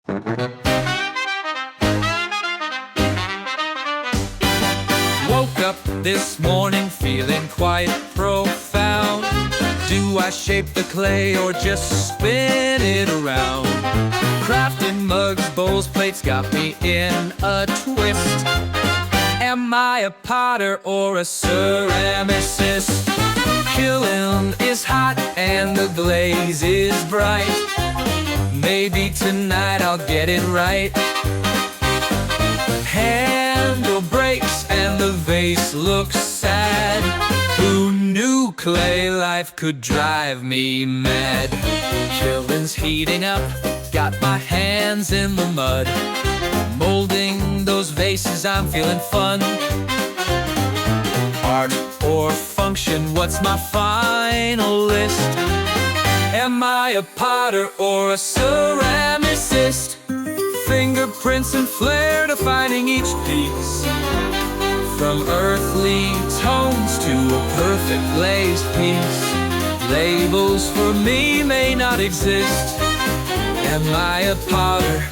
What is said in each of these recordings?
Woke up this morning feeling quite profound. Do I shape the clay or just spin it around? Crafting mugs, bowls, plates got me in a twist. Am I a potter or a ceramicist? Kiln is hot and the glaze is bright. Maybe tonight I'll get it right. Handle breaks and the vase looks sad. Who knew clay life could drive me mad? Kiln's heating up, got my hands in the mud. Molding those vases, I'm feeling fun. Art or function, what's my final list? Am I a potter or a ceramicist? Fingerprints and flair defining each piece. From earthly tones to a perfect glazed piece. Labels for me may not exist. Am I a potter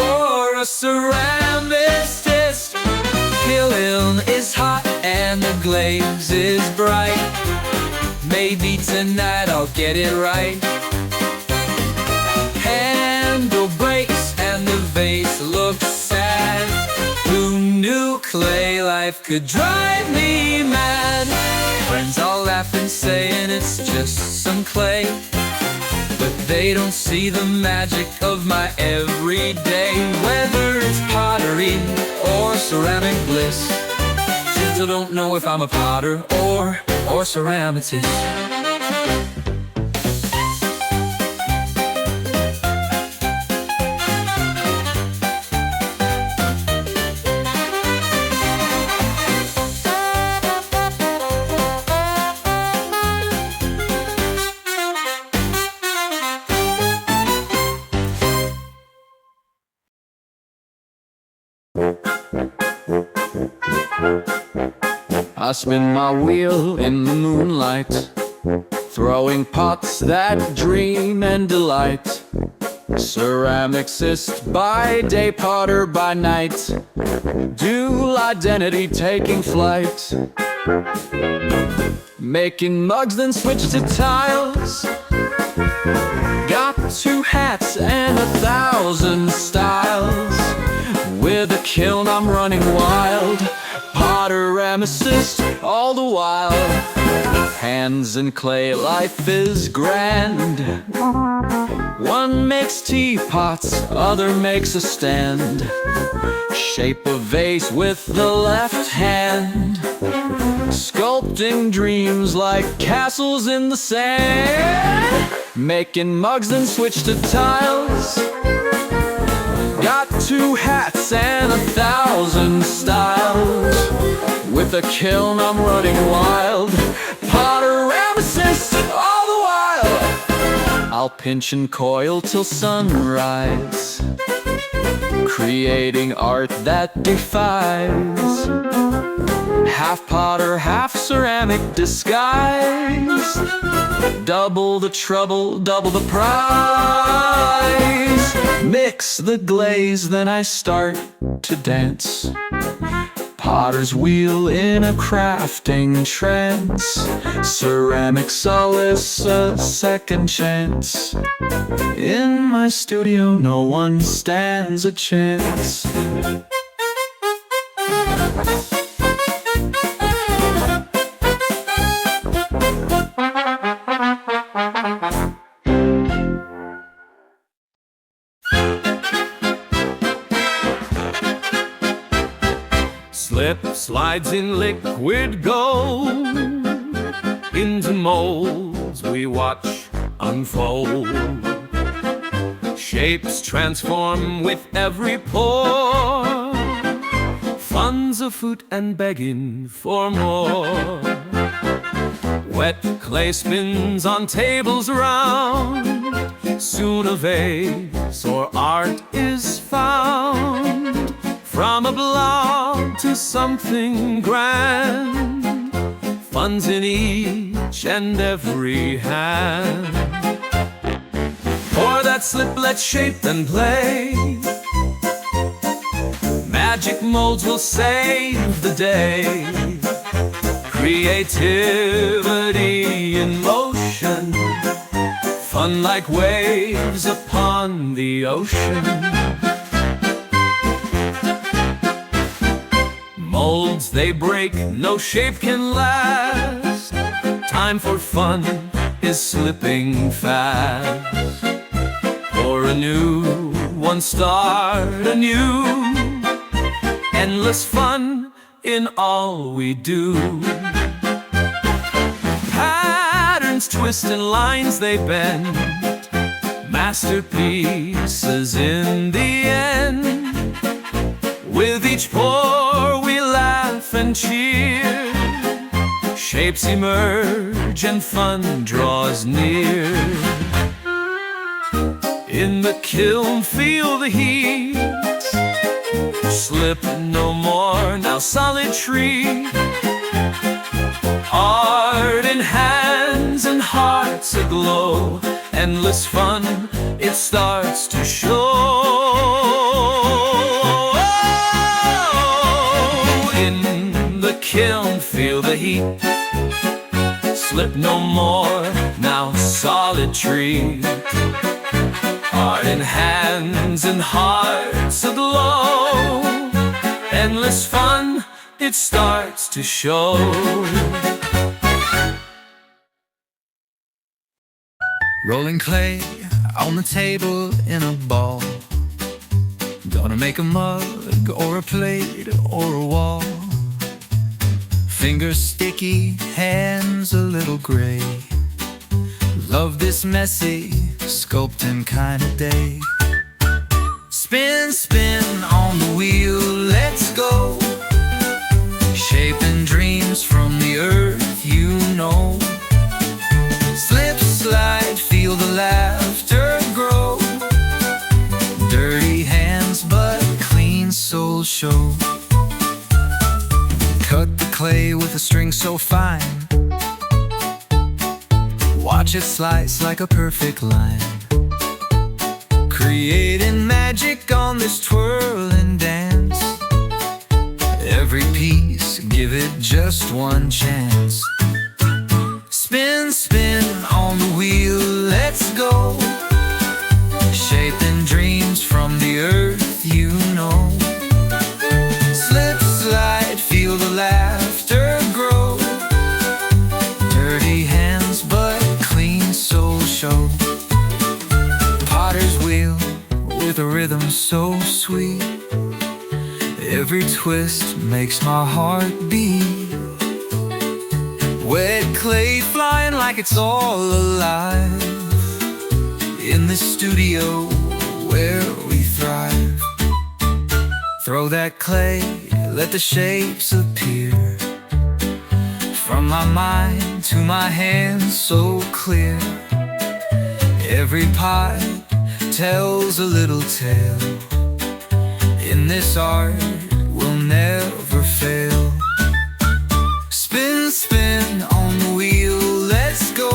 or a ceramicist? Kiln is hot and the glaze is bright. Maybe tonight I'll get it right. Handle breaks and the vase looks sad. Who knew clay life could drive me mad? Friends all laugh and saying it's just some clay, but they don't see the magic of my everyday. Whether it's pottery or ceramic bliss, still don't know if I'm a potter or ceramicist. I spin my wheel in the moonlight, throwing pots that dream and delight. Ceramicist by day, potter by night, dual identity taking flight. Making mugs then switch to tiles. Got 2 hats and 1,000 styles. With a kiln I'm running wild. Potter-ramicist all the while. Hands in clay, life is grand. One makes teapots, other makes a stand. Shape a vase with the left hand. Sculpting dreams like castles in the sand. Making mugs then switch to tiles. Got 2 hats and 1,000 styles. With a kiln I'm running wild. Potter-ramicist all the while. I'll pinch and coil till sunrise, creating art that defies. Half potter, half ceramic disguise. Double the trouble, double the prize. Mix the glaze, then I start to dance. Potter's wheel in a crafting trance. Ceramic solace, a second chance. In my studio no one stands a chance. Slip slides in liquid gold into molds we watch unfold. Shapes transform with every pour. Funds afoot and begging for more. Wet clay spins on tables round. Soon a vase or art is found. From a blob to something grand, funds in each and every hand. For that slip, let's shape and play. magic molds will save the day. Creativity in motion, fun like waves upon the ocean. Molds they break, no shape can last. Time for fun is slipping fast. For a new one, start anew. Endless fun in all we do. Patterns twist and lines they bend, masterpieces in the end. With each pour we laugh and cheer, shapes emerge and fun draws near. In the kiln feel the heat, slip no more, now solid tree. Art in hands and hearts aglow, endless fun it starts to show. In the kiln feel the heat, slip no more, now solid tree. Art in hands and hearts aglow, endless fun it starts to show. Rolling clay on the table in a ball, gonna make a mug or a plate or a wall. Fingers sticky, hands a little gray. Love this messy, sculpting kind of day. Spin, spin on the wheel, let's go. Shaping dreams from the earth, you know. Slip, slide, feel the laughter grow. Dirty hands but clean soul show. Cut the clay with a string so fine, watch it slice like a perfect line. Creating magic on this twirling dance. Every piece, give it just one chance. Spin, spin on the wheel, let's go. Shaping dreams from the earth, you know. Slip, slide, feel the laughter grow. Dirty hands but clean soul show. Potter's wheel with a rhythm so sweet, every twist makes my heart beat. Wet clay flying like it's all alive, in this studio where we thrive. Throw that clay, let the shapes appear. From my mind to my hands so clear. Every pot tells a little tale. In this art we'll never fail. Spin, spin on the wheel, let's go.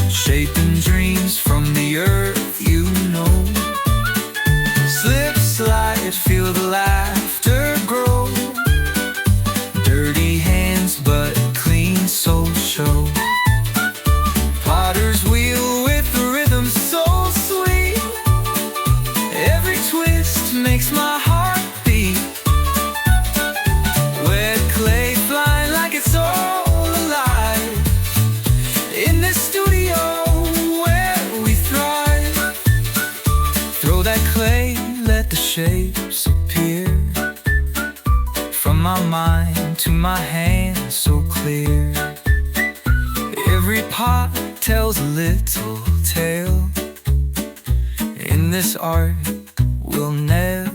Shaping dreams from the earth, you know. Slip, slide, feel the laughter grow. Dirty hands but clean soul show. Potter's wheel with the rhythm so sweet, every twist makes my heart beat. Wet clay flying like it's all alive, in this studio where we thrive. Throw that clay, let the shapes appear. From my mind to my hands so clear. Every pot tells a little tale. In this art we'll never